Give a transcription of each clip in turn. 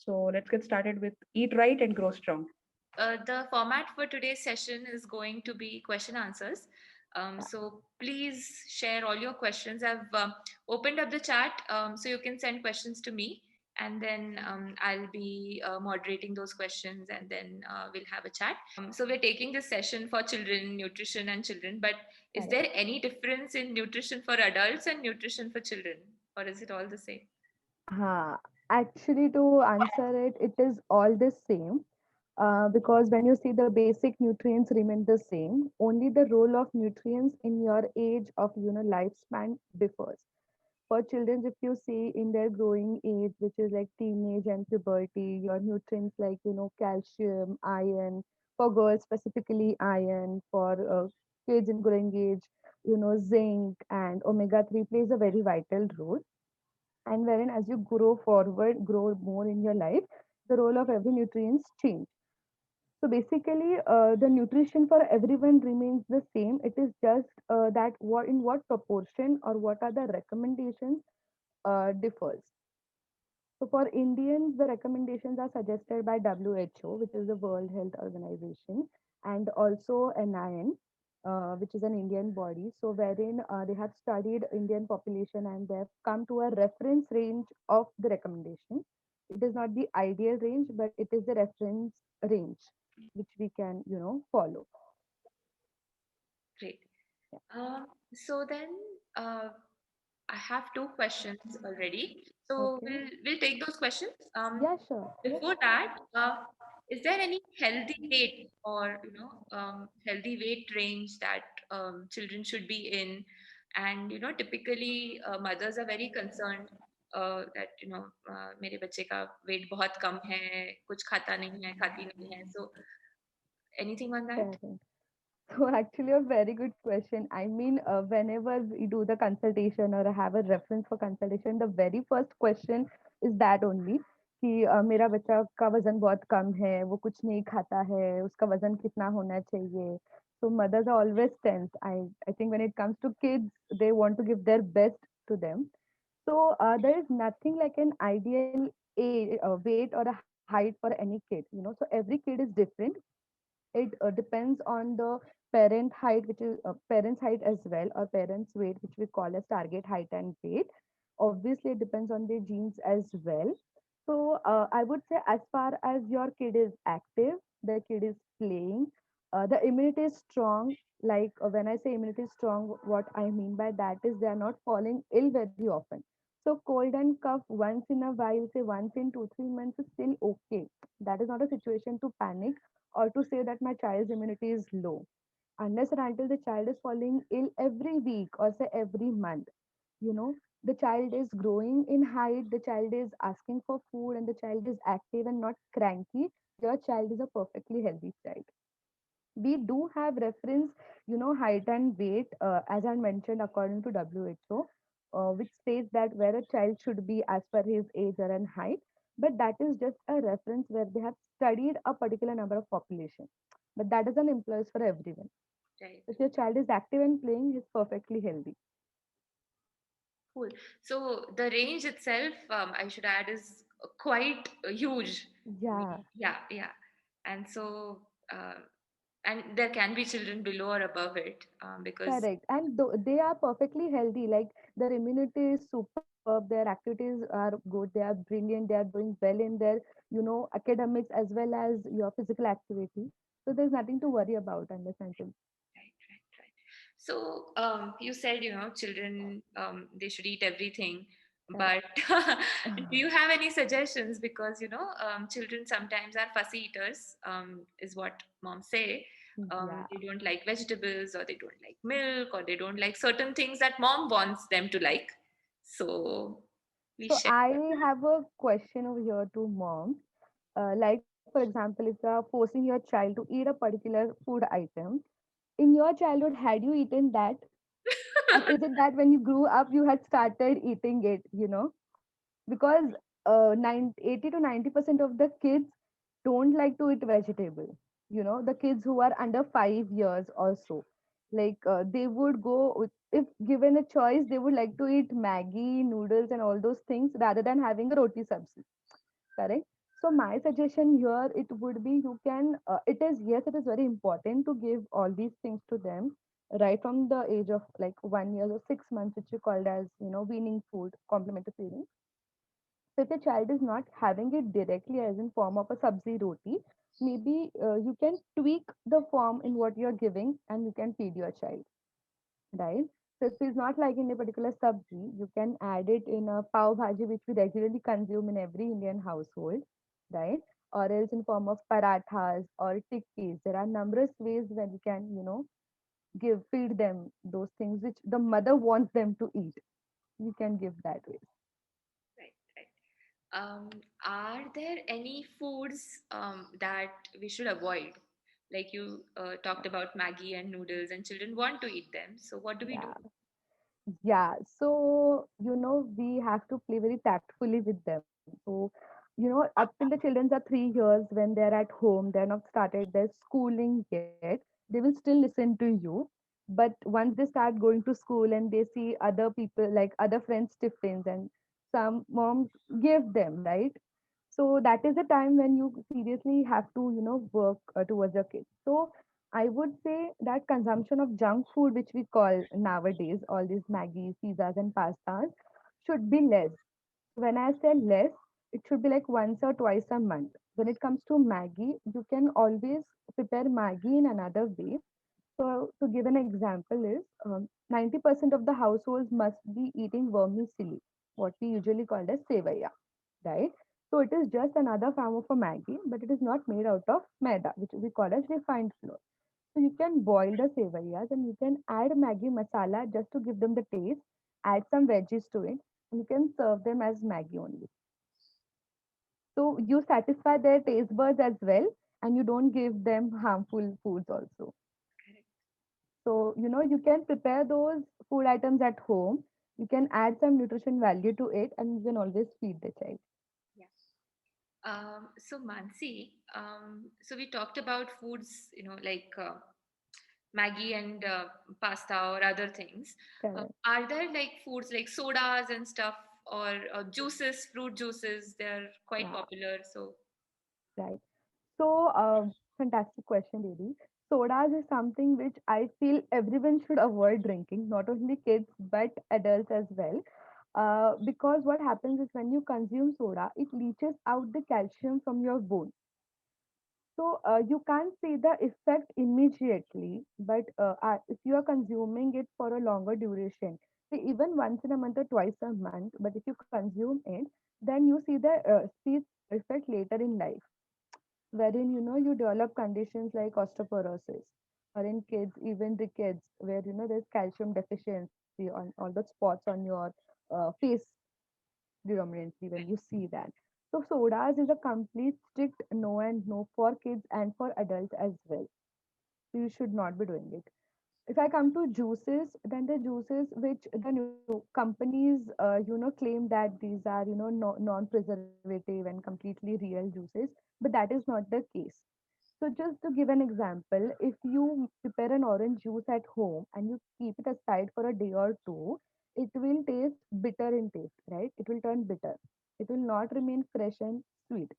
So let's get started with Eat Right and Grow Strong. The format for today's session is going to be question answers. So please share all your questions. I've opened up the chat so you can send questions to me, and then I'll be moderating those questions, and then we'll have a chat. So we're taking this session for children, nutrition, and children. But is Correct. there any difference in nutrition for adults and nutrition for children, or is it all the same? Ha. Actually, to answer it, it is all the same. Because when you see the basic nutrients remain the same, only the role of nutrients in your age of lifespan differs. For children, if you see in their growing age, which is like teenage and puberty, your nutrients like calcium, iron. For girls specifically, iron. For kids in growing age, zinc and omega 3 plays a very vital role. And wherein as you grow forward, grow more in your life, the role of every nutrients change. So basically, the nutrition for everyone remains the same. It is just that what in what proportion or what are the recommendations differs. So for Indians, the recommendations are suggested by WHO, which is the World Health Organization, and also NIN, which is an Indian body. So wherein they have studied Indian population and they have come to a reference range of the recommendation. It is not the ideal range, but it is the reference range which we can, follow. Great. Yeah. So then, uh, I have two questions already. So Okay. we'll take those questions. Yeah, sure. Before that, is there any healthy weight or healthy weight range that children should be in? And typically mothers are very concerned that मेरे बच्चे का weight बहुत कम है, कुछ खाता नहीं है, खाती नहीं है. So anything on that? Correct. So actually a very good question. I mean, whenever we do the consultation or have a reference for consultation, the very first question is that only कि मेरा बच्चा का वजन बहुत कम है, वो कुछ नहीं खाता है, उसका वजन कितना होना चाहिए. So mothers are always tense. I think when it comes to kids, they want to give their best to them. So there is nothing like an ideal weight or a height for any kid. So every kid is different. It depends on the parent height, which is parents height as well, or parents weight, which we call as target height and weight. Obviously it depends on their genes as well. So I would say as far as your kid is active, the kid is playing, the immunity is strong. Like when I say immunity is strong, what I mean by that is they are not falling ill very often. So cold and cough once in a while, say once in 2 3 months, is still okay. That is not a situation to panic or to say that my child's immunity is low. Unless and until the child is falling ill every week or say every month, you know, the child is growing in height, the child is asking for food, and the child is active and not cranky, your child is a perfectly healthy child. We do have reference, height and weight, as I mentioned, according to WHO, which states that where a child should be as per his age or an height. But that is just a reference where they have studied a particular number of population. But that doesn't imply for everyone. Right. If your child is active and playing, he's perfectly healthy. Cool. So the range itself, I should add, is quite huge. Yeah. Yeah, yeah. And so, and there can be children below or above it because, Correct. And they are perfectly healthy. Like their immunity is superb, their activities are good, they are brilliant, they are doing well in their, academics as well as your physical activity. So there's nothing to worry about unless until. right, right, right. So you said, children, they should eat everything. Correct. But do you have any suggestions? Because, children sometimes are fussy eaters, is what moms say. Yeah. They don't like vegetables, or they don't like milk, or they don't like certain things that mom wants them to like. So please So share. I have a question over here to moms. Like, for example, if you are forcing your child to eat a particular food item, in your childhood, had you eaten that? Or is it that when you grew up, you had started eating it? Because 80 to 90% of the kids don't like to eat vegetable. The kids who are under 5 years or so, like they would go if given a choice, they would like to eat Maggie, noodles, and all those things rather than having a roti sabzi. Correct. So my suggestion here, it would be, you can, it is, yes, it is very important to give all these things to them right from the age of like 1 year or 6 months, which we called as, weaning food, complementary feeding. So if the child is not having it directly as in form of a sabzi roti, maybe you can tweak the form in what you're giving and you can feed your child, right? So if he's not liking a particular sabzi, you can add it in a pav bhaji, which we regularly consume in every Indian household, right? Or else in form of parathas or tikkis. There are numerous ways when you can, feed them those things which the mother wants them to eat. You can give that way. Right, right. Are there any foods that we should avoid? Like you talked about Maggie and noodles, and children want to eat them. So what do we do? Yeah. Yeah, so we have to play very tactfully with them. So, up till the children are 3 years, when they're at home, they're not started their schooling yet, they will still listen to you. But once they start going to school and they see other people, like other friends' tiffins, and some moms give them, right? So that is the time when you seriously have to, work towards your kids. So I would say that consumption of junk food, which we call nowadays, all these Maggies, pizzas, and pastas, should be less. When I say less, it should be like once or twice a month. When it comes to Maggie, you can always prepare Maggie in another way. So, to give an example, is 90% of the households must be eating vermicelli, what we usually call as sevaya, right? So, it is just another form of a Maggie, but it is not made out of maida, which we call as refined flour. So you can boil the sevayas and you can add Maggi masala just to give them the taste, add some veggies to it, and you can serve them as Maggi only. So you satisfy their taste buds as well, and you don't give them harmful foods also. Correct. So, you can prepare those food items at home. You can add some nutrition value to it, and you can always feed the child. Yeah. So Mansi, so we talked about foods, like Maggie and pasta or other things. Correct. Are there like foods like sodas and stuff or juices, fruit juices? They're quite Yeah, popular. So right. So, fantastic question, Devi. Sodas is something which I feel everyone should avoid drinking, not only kids but adults as well. Because what happens is when you consume soda, it leaches out the calcium from your bone. So you can't see the effect immediately, but if you are consuming it for a longer duration, say even once in a month or twice a month, but if you consume it, then you see effect later in life, wherein you develop conditions like osteoporosis, or in kids, even the kids, where there's calcium deficiency on all the spots on your face predominantly when you see that. So sodas is a complete strict no and no for kids and for adults as well. So you should not be doing it. If I come to juices, then the juices which the new companies claim that these are no, non-preservative and completely real juices, but that is not the case. So just to give an example, if you prepare an orange juice at home and you keep it aside for a day or two, it will taste bitter in taste, right? It will turn bitter. It will not remain fresh and sweet.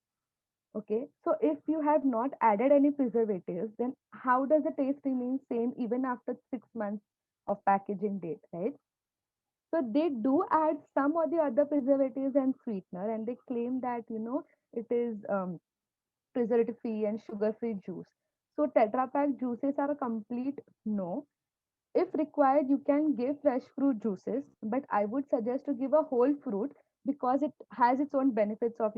Okay. So if you have not added any preservatives, then how does the taste remain same even after 6 months of packaging date, right? So they do add some or the other preservatives and sweetener, and they claim that it is preservative free and sugar free juice. So Tetra Pak juices are a complete no. If required, you can give fresh fruit juices, but I would suggest to give a whole fruit because it has its own benefits of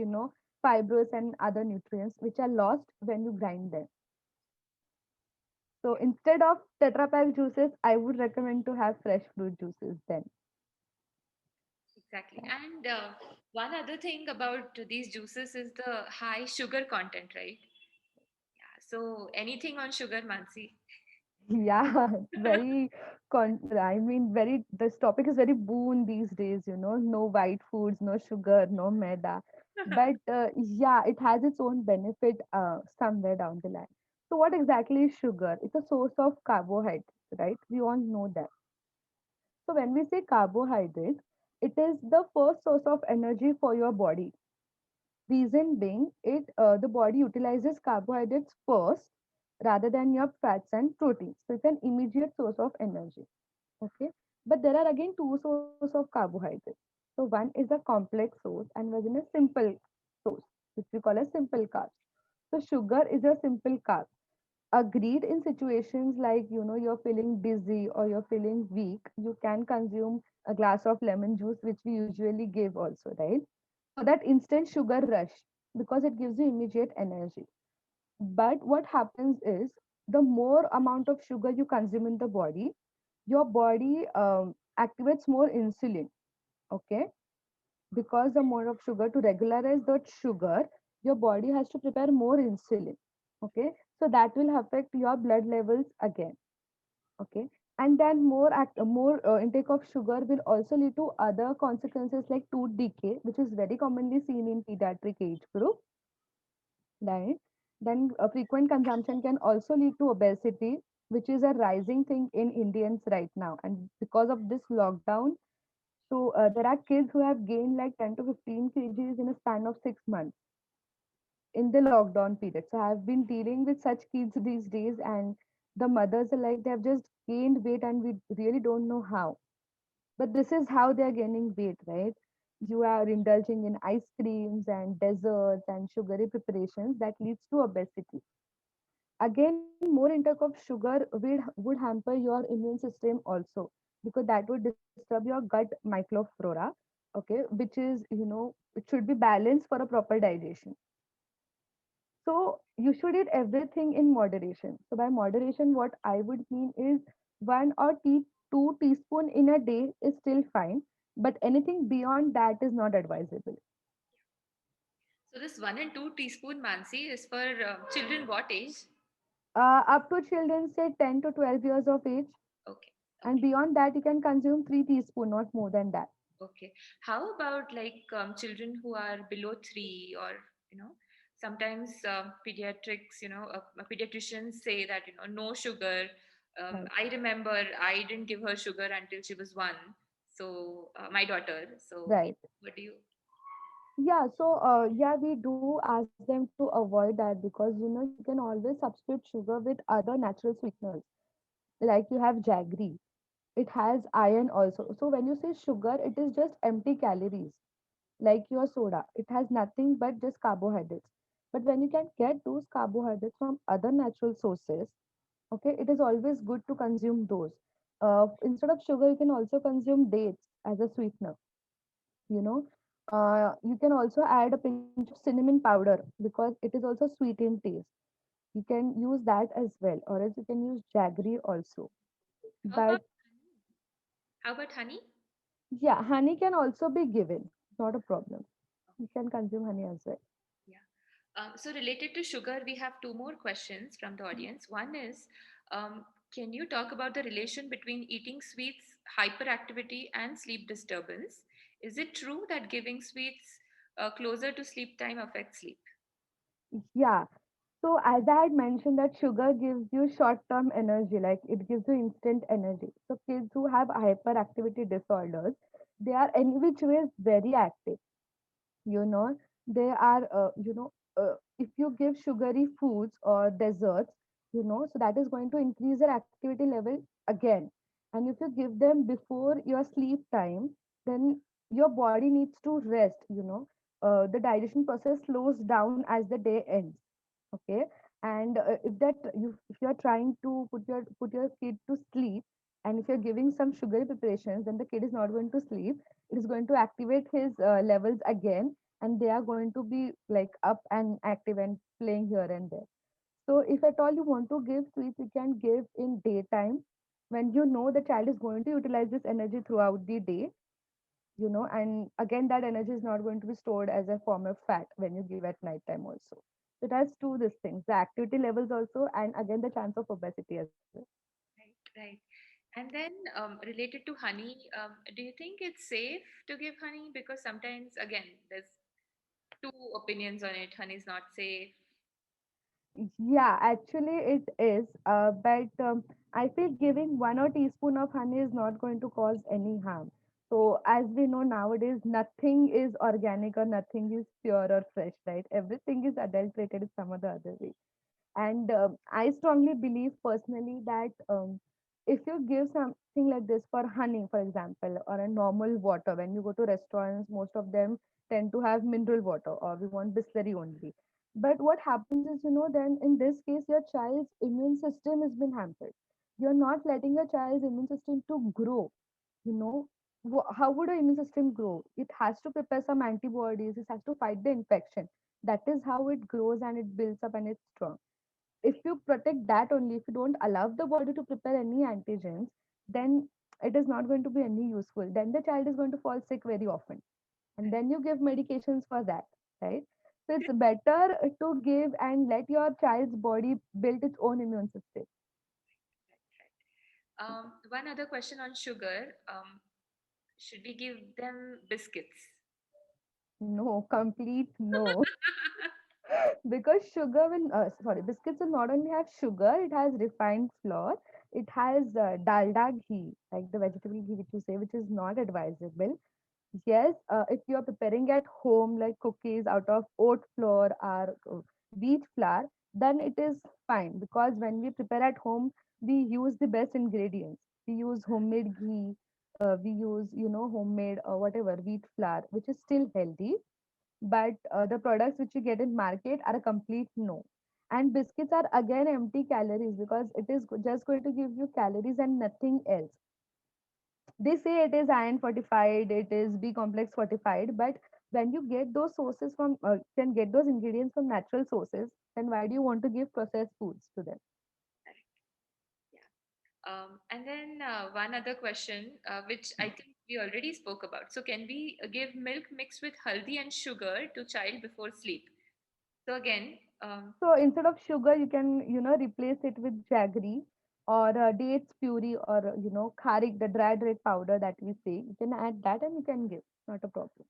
fibrous and other nutrients which are lost when you grind them. So instead of Tetra Pak juices, I would recommend to have fresh fruit juices then. exactly. And one other thing about these juices is the high sugar content, right? Yeah. So anything on sugar, Mansi? Yeah, very I mean very this topic is very boon these days, no white foods, no sugar, no maida. But yeah, it has its own benefit somewhere down the line. So what exactly is sugar? It's a source of carbohydrate, right? We all know that. So when we say carbohydrate, it is the first source of energy for your body, Reason being, the body utilizes carbohydrates first rather than your fats and proteins. So it's an immediate source of energy. Okay, but there are again two sources of carbohydrates. So one is a complex source and one is a simple source, which we call as simple carbs. So sugar is a simple carb. Agreed, in situations like you're feeling dizzy or you're feeling weak, you can consume a glass of lemon juice, which we usually give also, right? For that instant sugar rush, because it gives you immediate energy. But what happens is, the more amount of sugar you consume in the body, your body activates more insulin. Okay, because the more of sugar, to regularize that sugar, your body has to prepare more insulin. Okay, so that will affect your blood levels again. Okay, and then more intake of sugar will also lead to other consequences like tooth decay, which is very commonly seen in pediatric age group, right? Then frequent consumption can also lead to obesity, which is a rising thing in Indians right now. And because of this lockdown, so there are kids who have gained like 10 to 15 kgs in a span of 6 months in the lockdown period. So I've been dealing with such kids these days, and the mothers are like, they have just gained weight and we really don't know how. But this is how they are gaining weight, right? You are indulging in ice creams and desserts and sugary preparations that leads to obesity. Again, more intake of sugar would hamper your immune system also, because that would disturb your gut microflora. Okay, which is, it should be balanced for a proper digestion. So you should eat everything in moderation. So by moderation, what I would mean is, one or two teaspoon in a day is still fine, but anything beyond that is not advisable. So this 1 and 2 teaspoon, Mansi, is for children what age? Up to children say 10 to 12 years of age, Okay. and beyond that you can consume 3 teaspoon, not more than that. Okay. How about like children who are below 3, or sometimes pediatrics, pediatricians say that no sugar. Right. I remember I didn't give her sugar until she was 1. So my daughter. So Right. what do you? Yeah, so yeah, we do ask them to avoid that, because you can always substitute sugar with other natural sweeteners. Like you have jaggery, it has iron also. So when you say sugar, it is just empty calories. Like your soda, it has nothing but just carbohydrates. But when you can get those carbohydrates from other natural sources, okay, it is always good to consume those. Instead of sugar, you can also consume dates as a sweetener. You know, you can also add a pinch of cinnamon powder, because it is also sweet in taste. You can use that as well, or else you can use jaggery also. How about But honey? How about honey? yeah, honey can also be given, not a problem. You Okay. can consume honey as well. Yeah. So related to sugar, we have two more questions from the audience. One is, um, can you talk about the relation between eating sweets, hyperactivity, and sleep disturbance? Is it true that giving sweets closer to sleep time affects sleep? Yeah. So as I had mentioned, that sugar gives you short-term energy, like it gives you instant energy. So kids who have hyperactivity disorders, they are in which ways very active. You know, they are, if you give sugary foods or desserts, so that is going to increase their activity level again. And if you give them before your sleep time, then your body needs to rest. The digestion process slows down as the day ends. Okay, and if you're trying to put your kid to sleep, and if you're giving some sugary preparations, then the kid is not going to sleep. It is going to activate his levels again, and they are going to be like up and active and playing here and there. So if at all you want to give sweets, you can give in daytime, when you know the child is going to utilize this energy throughout the day. And again, that energy is not going to be stored as a form of fat when you give at night time also. So it has two these things, the activity levels also, and again the chance of obesity as well. Right, right. And then related to honey, do you think it's safe to give honey? Because sometimes, again, there's two opinions on it. Honey is not safe. Yeah, actually it is, but I feel giving 1 or teaspoon of honey is not going to cause any harm. So as we know nowadays, nothing is organic or nothing is pure or fresh, right? Everything is adulterated some or the other way. And I strongly believe personally that if you give something like this for honey, for example, or a normal water, when you go to restaurants, most of them tend to have mineral water or we want Bisleri only. But what happens is, then in this case, your child's immune system has been hampered. You're not letting your child's immune system to grow. You know, how would your immune system grow? It has to prepare some antibodies, it has to fight the infection. That is how it grows and it builds up and it's strong. If you protect that only, if you don't allow the body to prepare any antigens, then it is not going to be any useful. Then the child is going to fall sick very often. And then you give medications for that, right? So it's better to give and let your child's body build its own immune system. One other question on sugar. Should we give them biscuits? No, complete no. Because sugar will, sorry, biscuits will not only have sugar, it has refined flour, it has dalda ghee, like the vegetable ghee which you say, which is not advisable. Yes, if you are preparing at home, like cookies out of oat flour or wheat flour, then it is fine because when we prepare at home, we use the best ingredients. We use homemade ghee, we use, homemade whatever wheat flour, which is still healthy. But the products which you get in market are a complete no. And biscuits are again empty calories because it is just going to give you calories and nothing else. They say it is iron fortified, it is B complex fortified, but when you get those sources from, can get those ingredients from natural sources, then why do you want to give processed foods to them? And then one other question, which I think we already spoke about. So, can we give milk mixed with haldi and sugar to child before sleep? So again, So instead of sugar, you can, replace it with jaggery or dates puree or, kharik, the dried red powder that we say. You can add that and you can give. Not a problem.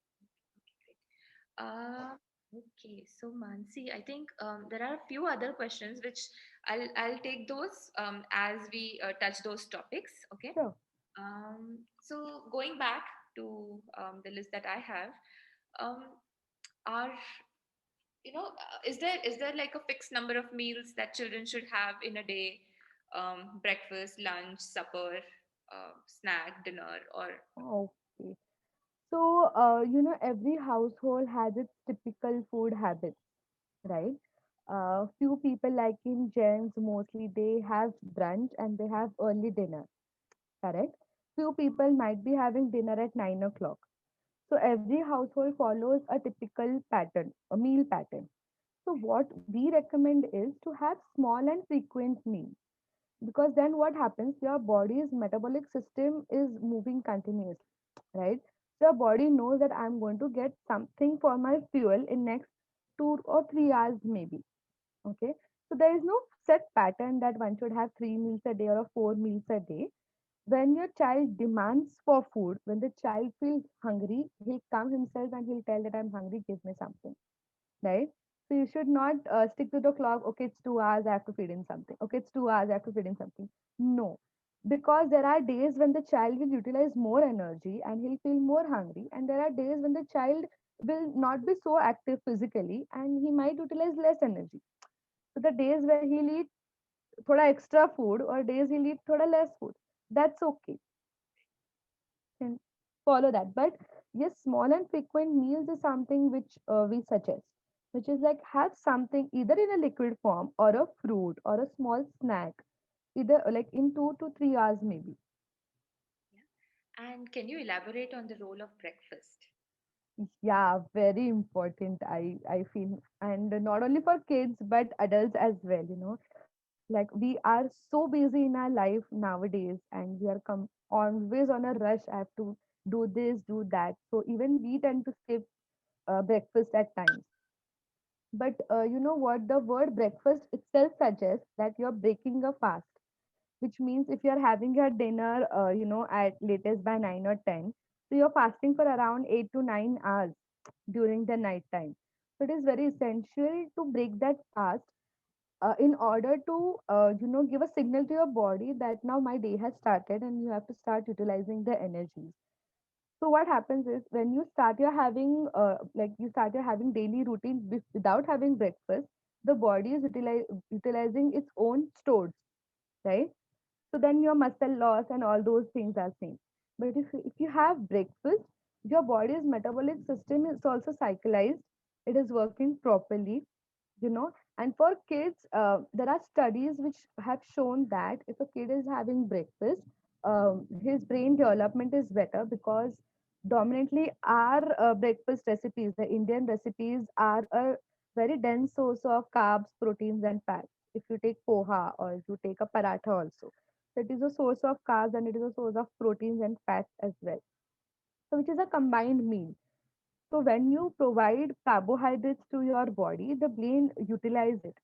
uh, okay. So Mansi, I think there are a few other questions which I'll take those as we touch those topics. Okay. Sure. So going back to the list that I have, um, are is there like a fixed number of meals that children should have in a day? Breakfast, lunch, supper, snack, dinner, or Okay. So, every household has its typical food habits, right? Few people like in Jains mostly they have brunch and they have early dinner, correct? Few people might be having dinner at 9 o'clock. So every household follows a typical pattern, a meal pattern. So what we recommend is to have small and frequent meals because then what happens? Your body's metabolic system is moving continuously, right? So your body knows that I'm going to get something for my fuel in next 2 or 3 hours maybe. Okay. So there is no set pattern that one should have 3 meals a day or 4 meals a day. When your child demands for food, when the child feels hungry, he'll come himself and he'll tell that I'm hungry, give me something, right? So you should not stick to the clock. Okay, it's 2 hours, I have to feed him something. Okay, it's 2 hours, I have to feed him something. No, because there are days when the child will utilize more energy and he'll feel more hungry, and there are days when the child will not be so active physically and he might utilize less energy. So the days where he'll eat thoda extra food or days he'll eat thoda less food, that's okay. Can follow that. But yes, small and frequent meals is something which we suggest, which is like have something either in a liquid form or a fruit or a small snack, either like in 2 to 3 hours maybe. yeah. And can you elaborate on the role of breakfast? Yeah, very important. I feel, and not only for kids but adults as well. Like we are so busy in our life nowadays, and we are always on a rush. I have to do this, do that. So even we tend to skip breakfast at times. But you know what? The word breakfast itself suggests that you're breaking a fast, which means if you're having your dinner, at latest by 9 or 10, so you're fasting for around 8 to 9 hours during the night time. So it is very essential to break that fast in order to, give a signal to your body that now my day has started and you have to start utilizing the energies. So what happens is when you start your having you start your having daily routine without having breakfast, the body is utilizing its own stores, right? So then your muscle loss and all those things are seen. But if you have breakfast, your body's metabolic system is also cyclized. It is working properly, you know. And for kids, there are studies which have shown that if a kid is having breakfast, his brain development is better, because dominantly our breakfast recipes, the Indian recipes, are a very dense source of carbs, proteins, and fats. If you take poha or if you take a paratha also, so it is a source of carbs and it is a source of proteins and fats as well. So which is a combined meal. So when you provide carbohydrates to your body, the brain utilize it.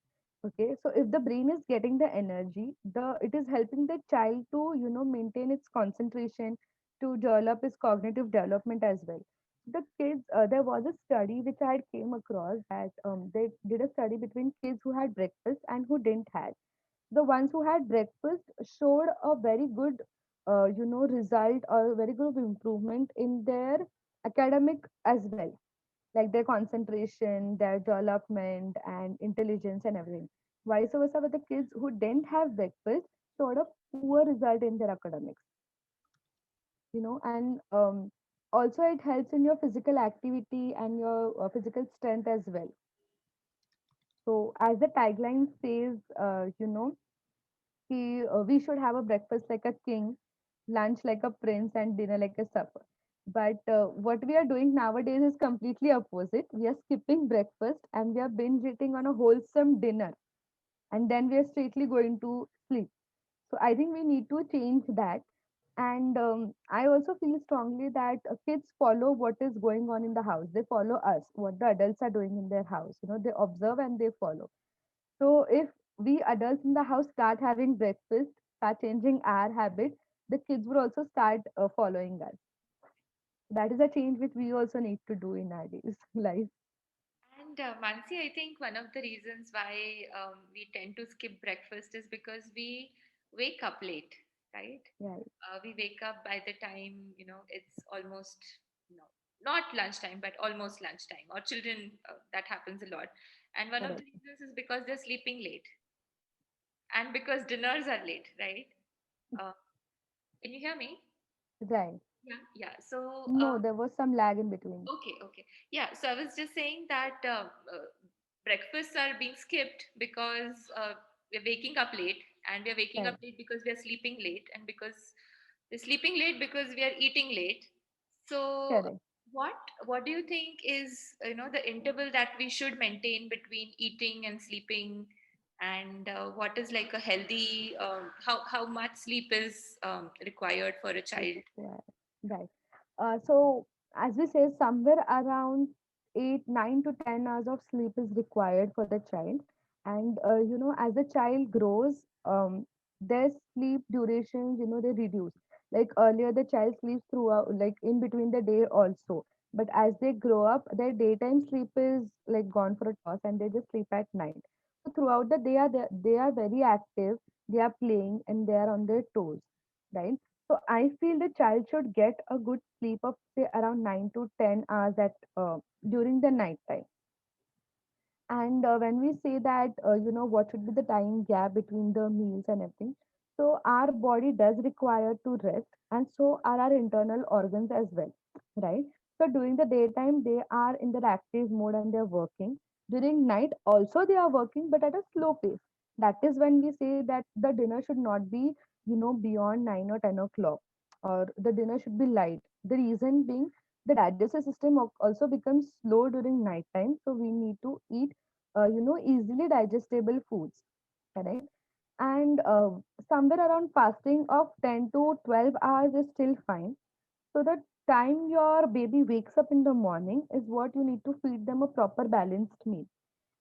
Okay. So if the brain is getting the energy, it is helping the child to, maintain its concentration, to develop its cognitive development as well. The kids, there was a study which I had came across that they did a study between kids who had breakfast and who didn't had. The ones who had breakfast showed a very good, result, or very good improvement in their academic as well, like their concentration, their development, and intelligence and everything. Vice versa, with the kids who didn't have breakfast showed a poor result in their academics, and also it helps in your physical activity and your physical strength as well. So, as the tagline says, we should have a breakfast like a king, lunch like a prince, and dinner like a supper. But what we are doing nowadays is completely opposite. We are skipping breakfast and we are binge eating on a wholesome dinner, and then we are straightly going to sleep. So I think we need to change that. And I also feel strongly that kids follow what is going on in the house. They follow us, what the adults are doing in their house. They observe and they follow. So if we adults in the house start having breakfast, start changing our habits, the kids will also start following us. That is a change which we also need to do in our days life. And Mansi, I think one of the reasons why we tend to skip breakfast is because we wake up late, right? Right. We wake up by the time, it's almost, you know, not lunchtime, but almost lunchtime. Or children, that happens a lot. And one of the Correct. reasons is because they're sleeping late and because dinners are late, right? Uh, can you hear me? Right. Yeah, yeah. So, No, there was some lag in between. okay, okay. Yeah, so I was just saying that breakfasts are being skipped because we're waking up late, and we're waking up Right. late because we're sleeping late, and because we're sleeping late because we are eating late. So, Correct. what do you think is, the interval that we should maintain between eating and sleeping, and what is like a healthy, how much sleep is required for a child? Yeah. Right. So as we say, somewhere around 8, 9 to 10 hours of sleep is required for the child. And as the child grows, their sleep durations, they reduce. Like earlier, the child sleeps throughout, like in between the day also. But as they grow up, their daytime sleep is like gone for a toss, and they just sleep at night. So throughout the day, they are very active. They are playing and they are on their toes, right? So I feel the child should get a good sleep of say around 9 to 10 hours at during the night time. And when we say that, what should be the time gap between the meals and everything, so our body does require to rest, and so are our internal organs as well, right? So during the daytime, they are in their active mode and they're working. During night, also they are working, but at a slow pace. That is when we say that the dinner should not be, beyond 9 or 10 o'clock, or the dinner should be light. The reason being, the digestive system also becomes slow during night time, so we need to eat easily digestible foods, correct? And somewhere around fasting of 10 to 12 hours is still fine. So the time your baby wakes up in the morning is what you need to feed them a proper balanced meal.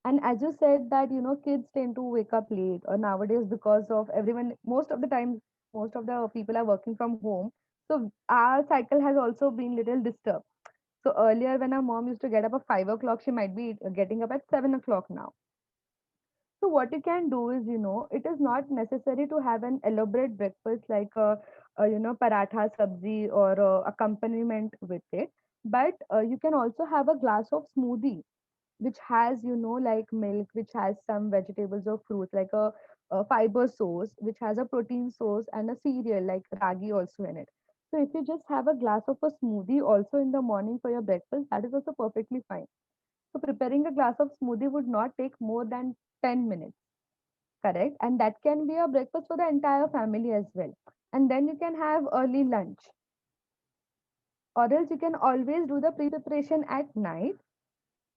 And as you said that, kids tend to wake up late, or nowadays because of everyone, most of the time, most of the people are working from home. So our cycle has also been little disturbed. So earlier, when our mom used to get up at 5 o'clock, she might be getting up at 7 o'clock now. So what you can do is, it is not necessary to have an elaborate breakfast like paratha, sabzi, or accompaniment with it. But you can also have a glass of smoothie, which has, like milk, which has some vegetables or fruits, like a fiber source, which has a protein source and a cereal like ragi also in it. So if you just have a glass of a smoothie also in the morning for your breakfast, that is also perfectly fine. So preparing a glass of smoothie would not take more than 10 minutes, correct? And that can be a breakfast for the entire family as well. And then you can have early lunch, or else you can always do the pre-preparation at night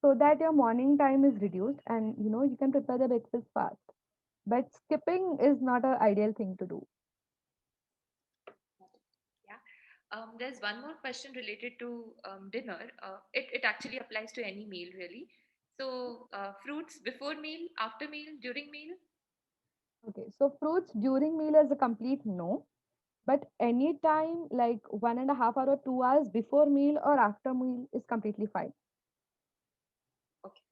so that your morning time is reduced and you can prepare the breakfast fast. But skipping is not an ideal thing to do. Yeah. There's one more question related to dinner. It actually applies to any meal, really. So, fruits before meal, after meal, during meal? Okay, so fruits during meal is a complete no, but any time like 1.5 hour or 2 hours before meal or after meal is completely fine. Okay.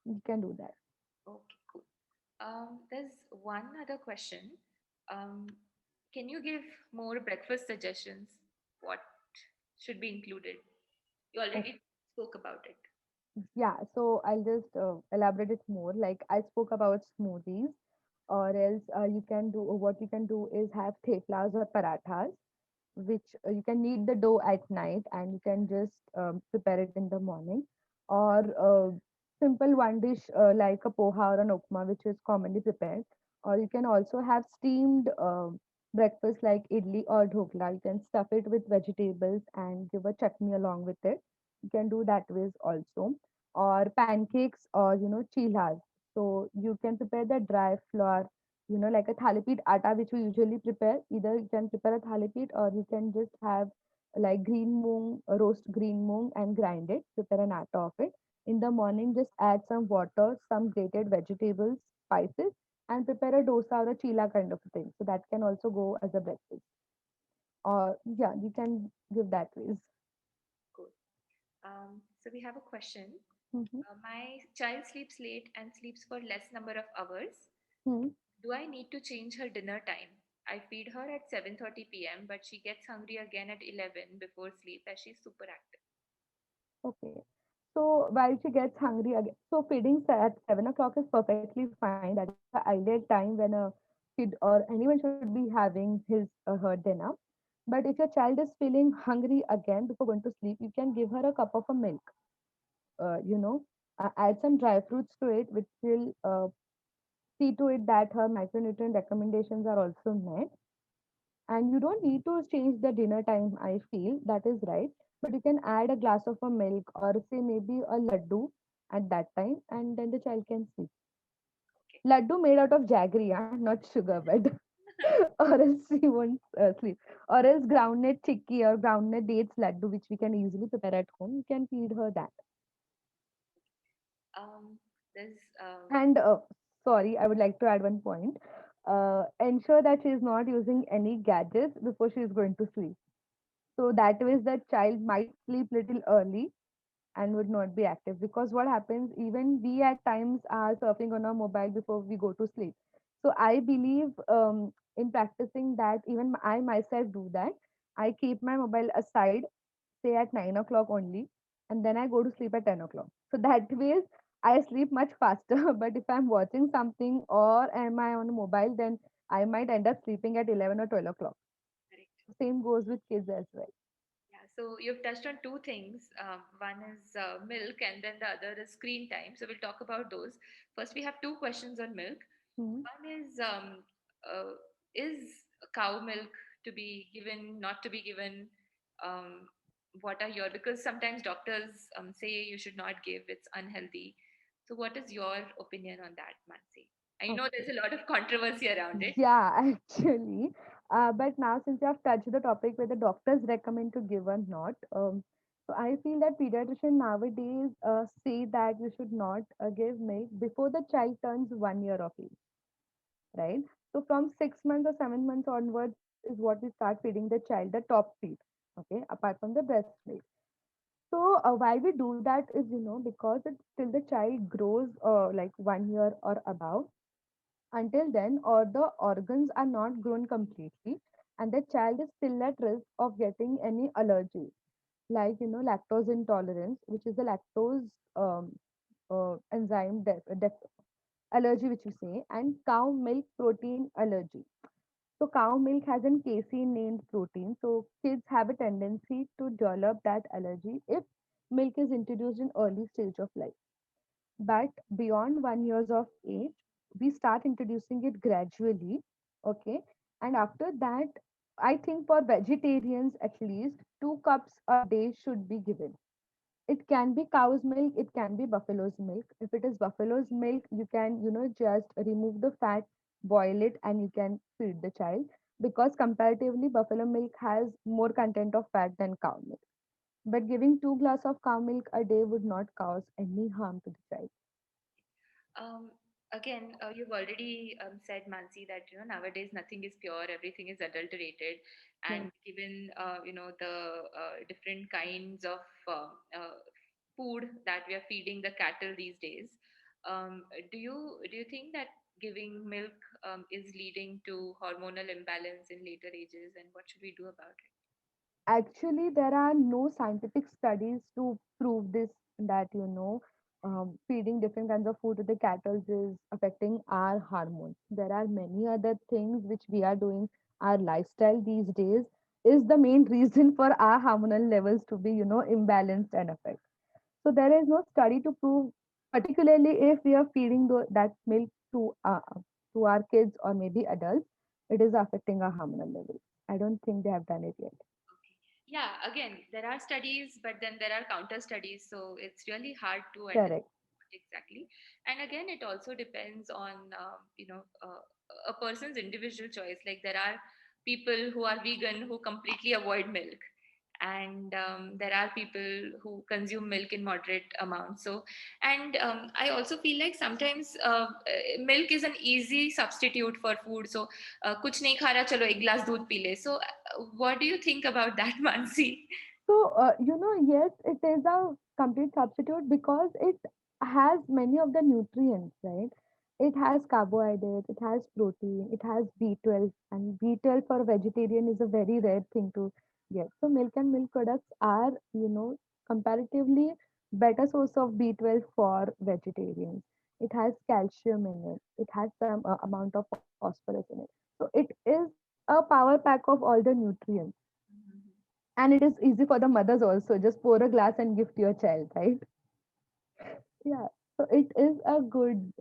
You can do that. Okay, cool. There's one other question. Um, can you give more breakfast suggestions? What should be included? You Okay. already spoke about it. Yeah, so I'll just elaborate it more. Like I spoke about smoothies, or else you can do what you can do is have theplas or parathas, which you can knead the dough at night and you can just prepare it in the morning, or simple one dish like a poha or an upma, which is commonly prepared. Or you can also have steamed breakfast like idli or dhokla. You can stuff it with vegetables and give a chutney along with it. You can do that ways also. Or pancakes or chilas. So you can prepare the dry flour, like a thalipit atta, which we usually prepare. Either you can prepare a thalipit or you can just have like green moong, roast green moong and grind it, prepare an atta of it. In the morning, just add some water, some grated vegetables, spices, and prepare a dosa or a chila kind of a thing. So that can also go as a breakfast. Or yeah, you can give that ways. Cool. So we have a question. Mm-hmm. My child sleeps late and sleeps for less number of hours. Hmm. Do I need to change her dinner time? I feed her at 7:30 p.m., but she gets hungry again at 11 before sleep as she's super active. Okay. So while she gets hungry again, so feeding at 7 o'clock is perfectly fine. That is the ideal time when a kid or anyone should be having his her dinner. But if your child is feeling hungry again before going to sleep, you can give her a cup of a milk. Add some dry fruits to it, which will see to it that her micronutrient recommendations are also met. And you don't need to change the dinner time, I feel that is right. But you can add a glass of a milk or say maybe a laddu at that time, and then the child can sleep. Okay. Laddu made out of jaggery, not sugar, but or else she won't sleep. Or else groundnut chicky or groundnut dates laddu, which we can easily prepare at home. You can feed her that. Um, there's And sorry, I would like to add one point. Ensure that she is not using any gadgets before she is going to sleep. So that way, the child might sleep little early and would not be active. Because what happens, even we at times are surfing on our mobile before we go to sleep. So I believe in practicing that. Even I myself do that. I keep my mobile aside, say at 9 o'clock only, and then I go to sleep at 10 o'clock. So that way I sleep much faster. But if I'm watching something or am I on mobile, then I might end up sleeping at 11 or 12 o'clock. correct. Same goes with kids as well. Yeah, so you've touched on two things. One is milk, and then the other is screen time. So we'll talk about those. First, we have two questions on milk. Mhm. One is cow milk to be given, not to be given? Um, what are your, because sometimes doctors say you should not give, it's unhealthy. So what is your opinion on that, Mansi? I know there's a lot of controversy around it. Yeah, actually. But now, since you have touched the topic where the doctors recommend to give or not, so I feel that pediatrician nowadays say that you should not give milk before the child turns 1 year of age, right? So from 6 months or 7 months onwards is what we start feeding the child the top feed, okay, apart from the breast milk. So why we do that is, because it's till the child grows like 1 year or above. Until then, or the organs are not grown completely, and the child is still at risk of getting any allergy, like lactose intolerance, which is the lactose enzyme allergy, which you say, and cow milk protein allergy. So cow milk has an casein named protein. So kids have a tendency to develop that allergy if milk is introduced in early stage of life. But beyond 1 years of age, we start introducing it gradually. Okay. And after that, I think for vegetarians at least 2 cups a day should be given. It can be cow's milk, it can be buffalo's milk. If it is buffalo's milk, you can, just remove the fat, boil it, and you can feed the child, because comparatively, buffalo milk has more content of fat than cow milk. But giving 2 glass of cow milk a day would not cause any harm to the child. Um, Again, you've already said, Mansi, that nowadays nothing is pure, everything is adulterated, Yeah. and given the different kinds of food that we are feeding the cattle these days, do you think that giving milk is leading to hormonal imbalance in later ages, and what should we do about it? Actually, there are no scientific studies to prove this, that feeding different kinds of food to the cattle is affecting our hormones. There are many other things which we are doing. Our lifestyle these days is the main reason for our hormonal levels to be imbalanced and affect. So there is no study to prove, particularly if we are feeding that milk to our kids or maybe adults, it is affecting our hormonal levels. I don't think they have done it yet. Okay. Yeah, again, there are studies, but then there are counter studies, so it's really hard to Correct. understand what exactly. And again, it also depends on a person's individual choice. Like there are people who are vegan who completely avoid milk, and there are people who consume milk in moderate amounts. So, and I also feel like sometimes milk is an easy substitute for food. So, कुछ नहीं खा रहा चलो एक glass दूध P ले. So, what do you think about that, Mansi? So, yes, it is a complete substitute because it has many of the nutrients, right? It has carbohydrates, it has protein, it has B12, and B12 for a vegetarian is a very rare thing to get. So, milk and milk products are, comparatively better source of B12 for vegetarians. It has calcium in it, it has some amount of phosphorus in it. So, it is a power pack of all the nutrients, Mhm. and it is easy for the mothers also. Just pour a glass and give to your child, right? Yeah. So it is a good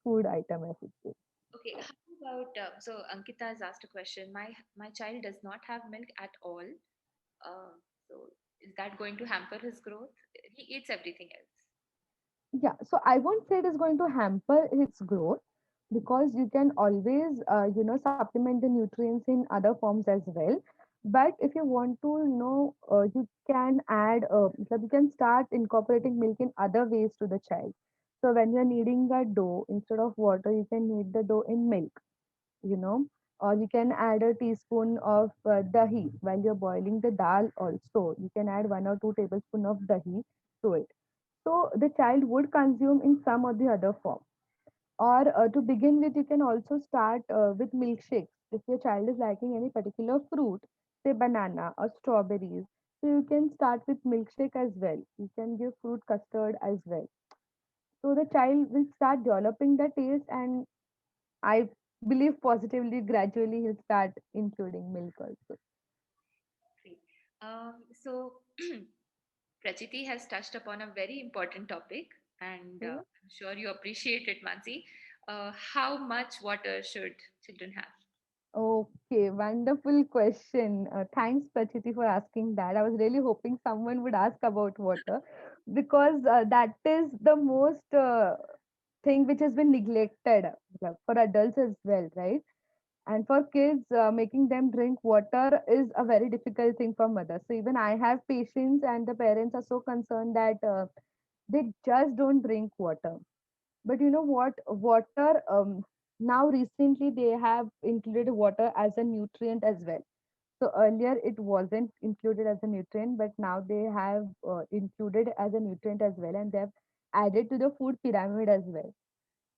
food item, I should say. Okay, how about so Ankita has asked a question. My child does not have milk at all. So is that going to hamper his growth? He eats everything else. Yeah, so I won't say it is going to hamper its growth, because you can always supplement the nutrients in other forms as well. But if you want to, you can add like you can start incorporating milk in other ways to the child. So when you're kneading a dough, instead of water, you can knead the dough in milk, you know or you can add a teaspoon of dahi while you're boiling the dal. Also, you can add 1 or 2 tablespoon of dahi to it, so the child would consume in some or the other form. Or to begin with, you can also start with milkshakes. If your child is liking any particular fruit, say banana or strawberries, so you can start with milkshake as well. You can give fruit custard as well, so the child will start developing the taste, and I believe positively, gradually he'll start including milk also. Great. So Prachiti has touched upon a very important topic, and Yeah. I'm sure you appreciate it, Mansi. How much water should children have? Okay, wonderful question. Thanks, Prachiti, for asking that. I was really hoping someone would ask about water, because that is the most thing which has been neglected, for adults as well, right? And for kids, making them drink water is a very difficult thing for mothers. So even I have patients, and the parents are so concerned that they just don't drink water. But you know what? Water, now recently they have included water as a nutrient as well. So earlier it wasn't included as a nutrient, but now they have included as a nutrient as well, and they have added to the food pyramid as well.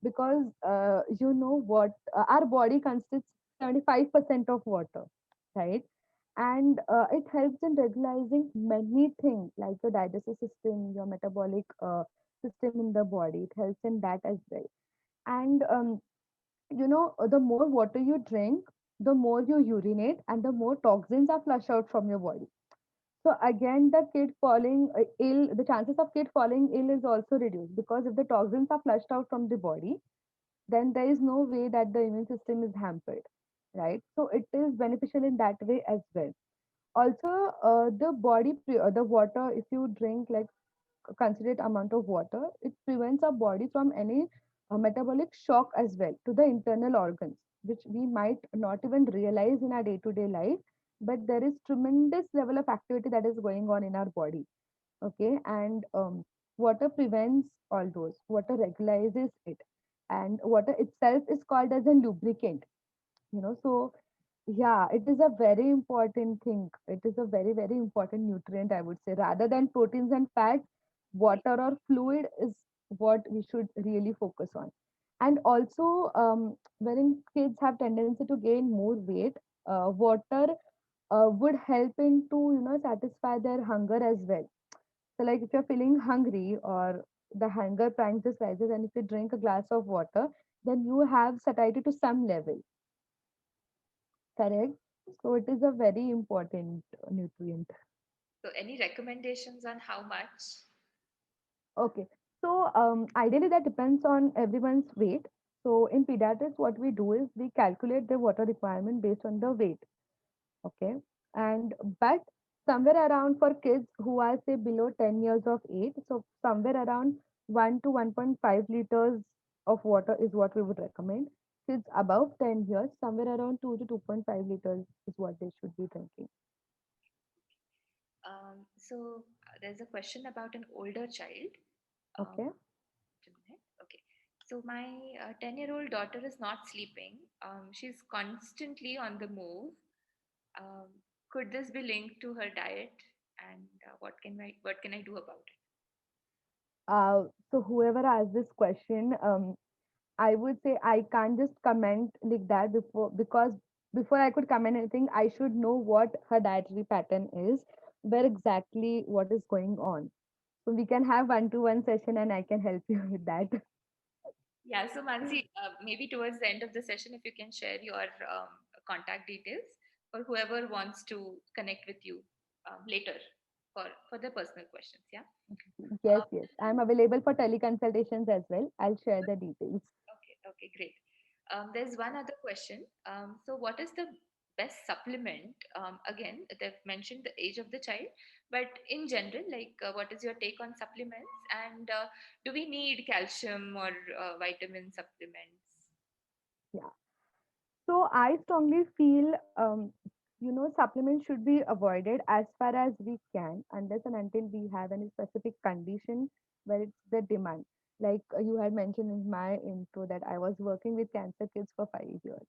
Because you know what, our body consists 75% of water, right? And it helps in regularizing many things like your digestive system, your metabolic system in the body. It helps in that as well. And the more water you drink, the more you urinate, and the more toxins are flushed out from your body. So again, the kid falling ill, the chances of kid falling ill is also reduced, because if the toxins are flushed out from the body, then there is no way that the immune system is hampered, right? So it is beneficial in that way as well. Also, the water, if you drink like considerate amount of water, it prevents our body from any metabolic shock as well to the internal organs, which we might not even realize in our day-to-day life. But there is tremendous level of activity that is going on in our body. Okay, and water prevents all those. Water regularizes it, and water itself is called as a lubricant. So yeah, it is a very important thing. It is a very, very important nutrient, I would say. Rather than proteins and fats, water or fluid is what we should really focus on. And also, wherein kids have tendency to gain more weight, water would help into, satisfy their hunger as well. So, like if you're feeling hungry or the hunger primes just rises, and if you drink a glass of water, then you have satiety to some level, correct? So it is a very important nutrient. So, any recommendations on how much? Okay. So ideally that depends on everyone's weight. So in pediatrics, what we do is we calculate the water requirement based on the weight. Okay. And but somewhere around for kids who are say below 10 years of age, so somewhere around 1 to 1.5 liters of water is what we would recommend. Kids above 10 years, somewhere around 2 to 2.5 liters is what they should be drinking. There's a question about an older child. Um, Okay. Wait a minute. Okay. So my 10-year-old daughter is not sleeping. She's constantly on the move. Um, could this be linked to her diet? And what can I do about it? So whoever asked this question, I would say I can't just comment like that because before I could comment anything, I should know what her dietary pattern is, where exactly what is going on. So we can have one-to-one session and I can help you with that. Yeah. So Mansi, maybe towards the end of the session, if you can share your contact details for whoever wants to connect with you later for the personal questions. Yeah. Yes, yes. I'm available for teleconsultations as well. I'll share the details. Okay, okay, great. There's one other question. So, what is the best supplement? Again, they've mentioned the age of the child, but in general, like, what is your take on supplements? And do we need calcium or vitamin supplements? Yeah. So I strongly feel, supplements should be avoided as far as we can, unless and until we have any specific condition where it's the demand. Like you had mentioned in my intro that I was working with cancer kids for 5 years.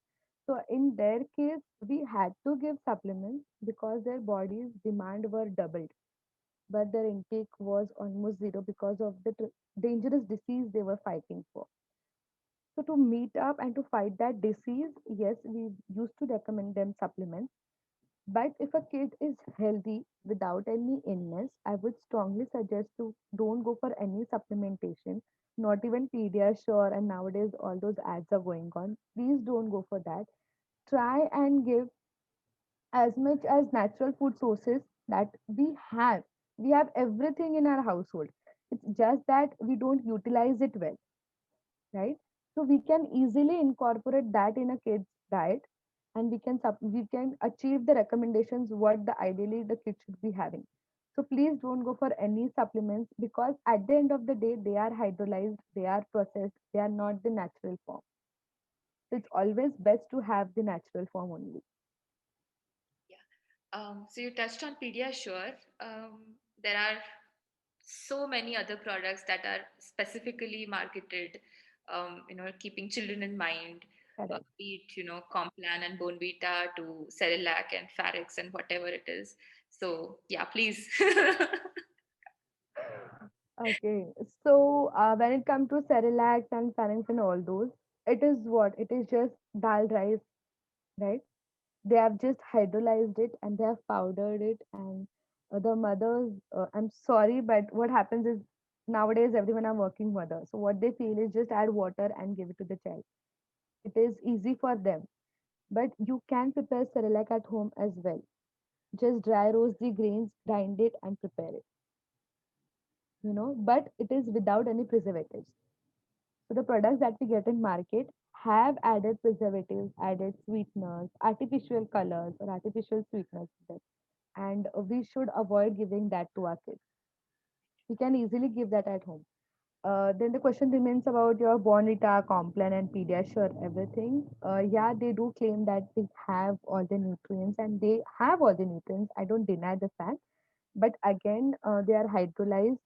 So in their case, we had to give supplements because their body's demand were doubled, but their intake was almost zero because of the dangerous disease they were fighting for. So to meet up and to fight that disease, yes, we used to recommend them supplements. But if a kid is healthy without any illness, I would strongly suggest to don't go for any supplementation, not even Pediasure, and nowadays all those ads are going on. Please don't go for that. Try and give as much as natural food sources that we have. We have everything in our household. It's just that we don't utilize it well, right? So we can easily incorporate that in a kid's diet, and we can achieve the recommendations what the ideally the kid should be having. So please don't go for any supplements, because at the end of the day they are hydrolyzed, they are processed, they are not the natural form. So it's always best to have the natural form only. Yeah. So you touched on Pediasure. There are so many other products that are specifically marketed, keeping children in mind. Correct. be it, Complan and Bonvita to Cerelac and Farix and whatever it is. So yeah, please. Okay. So when it comes to Cerelac and Pharynx and all those, it is what? It is just dal rice, right? They have just hydrolyzed it and they have powdered it. And the mothers, I'm sorry, but what happens is nowadays everyone are working mothers. So what they feel is just add water and give it to the child. It is easy for them. But you can prepare Cerelac at home as well. Just dry roast the grains, grind it, and prepare it. But it is without any preservatives. So the products that we get in market have added preservatives, added sweeteners, artificial colors, or artificial sweeteners to them. And we should avoid giving that to our kids. We can easily give that at home. Then the question remains about your Bonvita, Complan, and Pediasure, everything. Yeah, they do claim that they have all the nutrients, and they have all the nutrients. I don't deny the fact, but again, they are hydrolyzed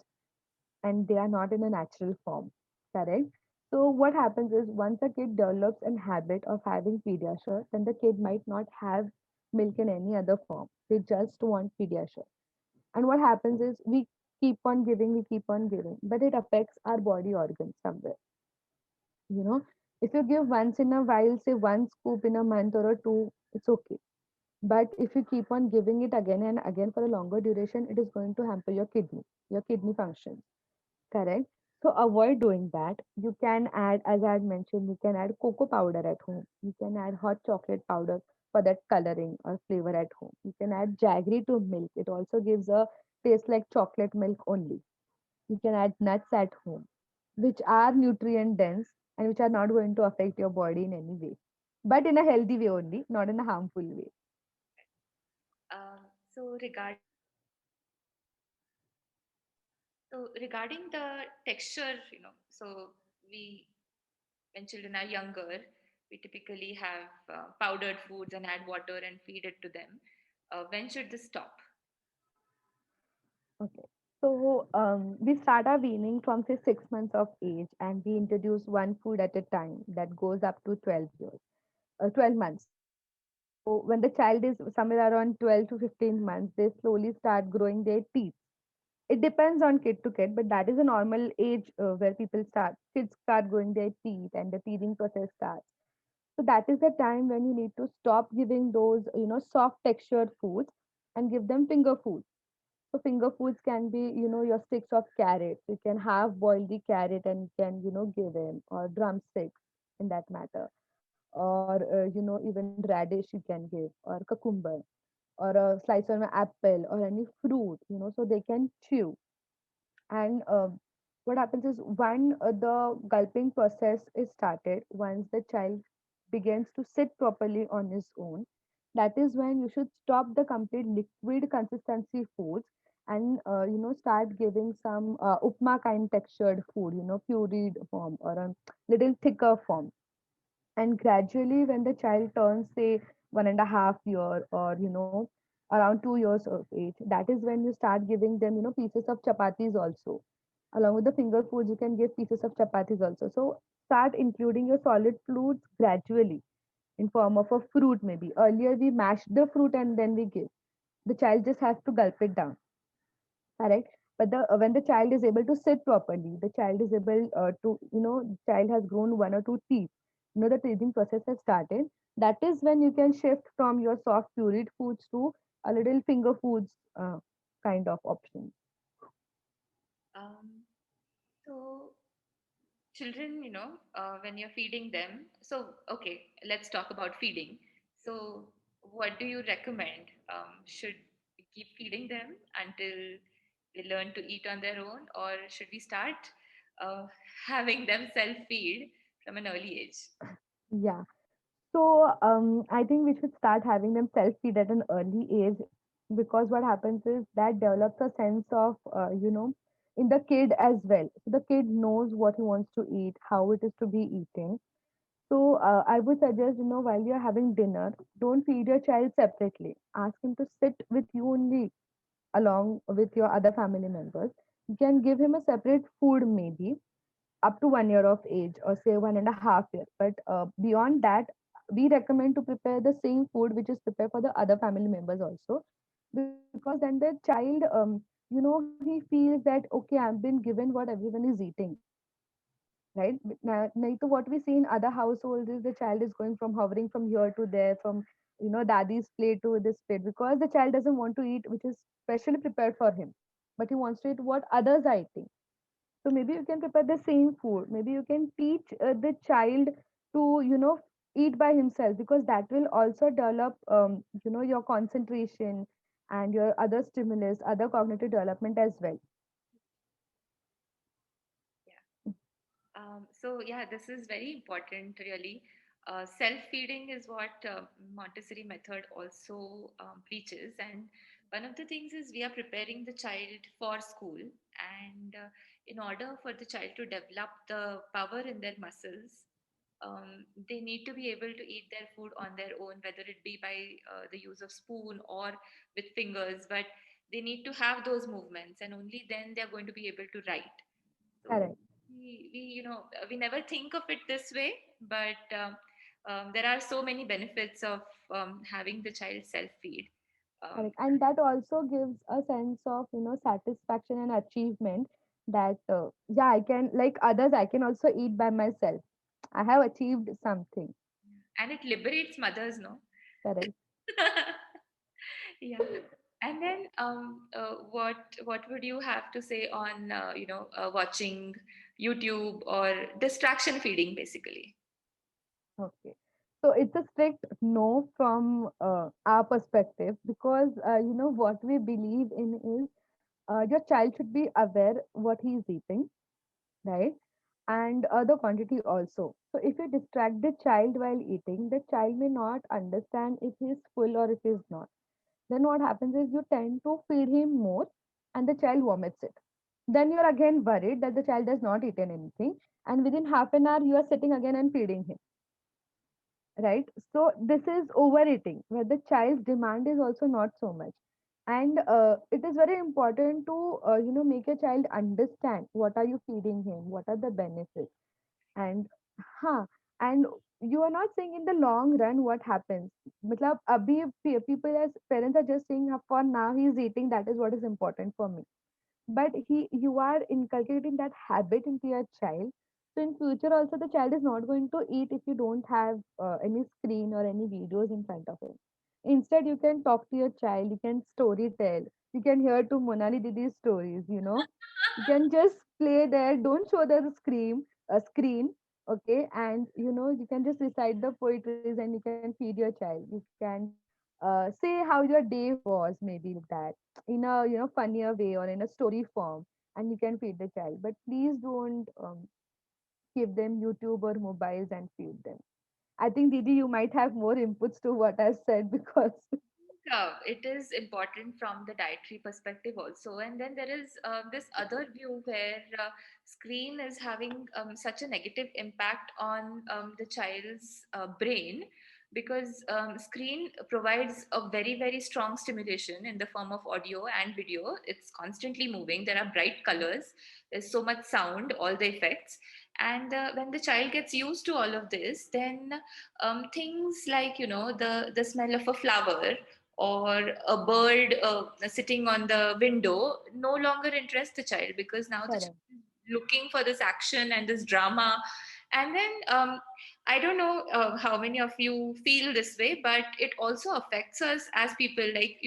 and they are not in a natural form. Correct. So what happens is once a kid develops a habit of having Pediasure, then the kid might not have milk in any other form. They just want Pediasure. And what happens is we keep on giving, but it affects our body organs somewhere. You know, if you give once in a while, say one scoop in a month or a two, it's okay. But if you keep on giving it again and again for a longer duration, it is going to hamper your kidney function. Correct. So avoid doing that. You can add, as I had mentioned, you can add cocoa powder at home. You can add hot chocolate powder for that coloring or flavor at home. You can add jaggery to milk. It also gives a taste like chocolate milk only. You can add nuts at home, which are nutrient dense and which are not going to affect your body in any way, but in a healthy way only, not in a harmful way. So regarding the texture, so we when children are younger, we typically have powdered foods and add water and feed it to them. When should this stop? Okay. So we start our weaning from say 6 months of age, and we introduce one food at a time that goes up to 12 years, 12 months. So when the child is somewhere around 12 to 15 months, they slowly start growing their teeth. It depends on kid to kid, but that is a normal age where kids start growing their teeth and the teething process starts. So that is the time when you need to stop giving those, soft textured foods and give them finger foods. So finger foods can be, your sticks of carrot. You can half boil the carrot and you can, give him, or drumsticks in that matter, or even radish you can give, or cucumber, or a slice of an apple, or any fruit, so they can chew. And what happens is when the gulping process is started, once the child begins to sit properly on his own, that is when you should stop the complete liquid consistency foods and start giving some upma kind textured food, pureed form or a little thicker form. And gradually when the child turns say 1.5 year, or around 2 years of age, that is when you start giving them pieces of chapatis also. Along with the finger foods you can give pieces of chapatis also. So start including your solid foods gradually in form of a fruit. Maybe earlier we mash the fruit and then we give, the child just has to gulp it down. Correct. But when the child is able to sit properly, the child is able to, child has grown one or two teeth, the teething process has started. That is when you can shift from your soft pureed foods to a little finger foods kind of option. Um, so children, when you're feeding them, so okay, let's talk about feeding. So what do you recommend? Should we keep feeding them until they learn to eat on their own, or should we start uh, having them self feed from an early age? Yeah. So I think we should start having them self feed at an early age, because what happens is that develops a sense of, in the kid as well. So the kid knows what he wants to eat, how it is to be eaten. So I would suggest, while you're having dinner, don't feed your child separately. Ask him to sit with you only along with your other family members. You can give him a separate food maybe. up to 1 year of age, or say 1.5 year. But beyond that, we recommend to prepare the same food which is prepared for the other family members also, because then the child, he feels that okay, I've been given what everyone is eating, right? Now, to what we see in other households is the child is going from hovering from here to there, from daddy's plate to this plate, because the child doesn't want to eat which is specially prepared for him, but he wants to eat what others are eating. So maybe you can prepare the same food. Maybe you can teach the child to, eat by himself, because that will also develop, your concentration and your other stimulus, other cognitive development as well. So yeah, this is very important, really. Self-feeding is what Montessori method also preaches, and one of the things is we are preparing the child for school, and in order for the child to develop the power in their muscles, they need to be able to eat their food on their own, whether it be by the use of spoon or with fingers, but they need to have those movements, and only then they are going to be able to write. So Correct. we never think of it this way, but there are so many benefits of having the child self feed. Um, Correct. And that also gives a sense of, satisfaction and achievement, that, yeah, I can, like others, I can also eat by myself. I have achieved something. and it liberates mothers, no? Correct. Yeah. And then, what would you have to say on watching YouTube or distraction feeding, basically? Okay. So it's a strict no from our perspective, because, what we believe in is, your child should be aware what he is eating, right? And the quantity also. So if you distract the child while eating, the child may not understand if he is full or if he is not. Then what happens is you tend to feed him more and the child vomits it. Then you're again worried that the child has not eaten anything. And within half an hour, you are sitting again and feeding him, right? So this is overeating, where the child's demand is also not so much. And it is very important to, make your child understand what are you feeding him, what are the benefits. And huh, and you are not saying in the long run what happens. Matlab, abhi people as parents are just saying, "Huh, for now he is eating, that is what is important for me." But you are inculcating that habit into your child. So in future also the child is not going to eat if you don't have any screen or any videos in front of him. Instead, you can talk to your child, you can story tell, you can hear to Monali Didi's stories, you can just play there, don't show the screen, okay? And you can just recite the poetries and you can feed your child. You can say how your day was, maybe like that, in a funnier way or in a story form, and you can feed the child. But please don't give them YouTube or mobiles and feed them. I think, Didi, you might have more inputs to what I said because It is important from the dietary perspective also, and then there is this other view where screen is having such a negative impact on the child's brain, because screen provides a very strong stimulation in the form of audio and video. It's constantly moving, there are bright colors, there's so much sound, all the effects. And when the child gets used to all of this, then things like the smell of a flower or a bird sitting on the window no longer interests the child, because now the child correct, is looking for this action and this drama. And then I don't know how many of you feel this way, but it also affects us as people, like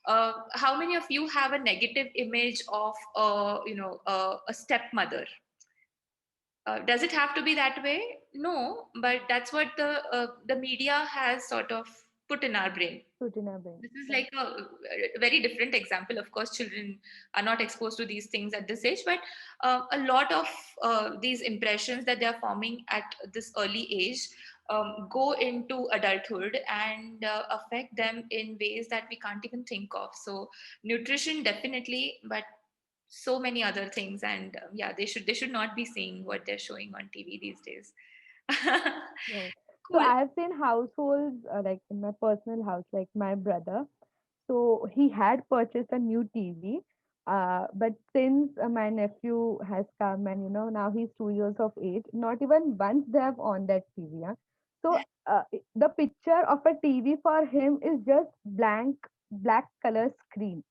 how many of you have a negative image of a stepmother? Does it have to be that way? No, but that's what the media has sort of put in our brain. put in our brain. This is Correct. like a very different example. Of course, children are not exposed to these things at this age, but a lot of these impressions that they are forming at this early age go into adulthood and affect them in ways that we can't even think of. So, nutrition definitely, but so many other things, and yeah, they should not be seeing what they're showing on TV these days. Right. So Cool. I have seen households, like in my personal house, like my brother. So he had purchased a new TV, But since my nephew has come and now he's 2 years of age, not even once they have on that TV. Yeah? So the picture of a TV for him is just blank black color screen.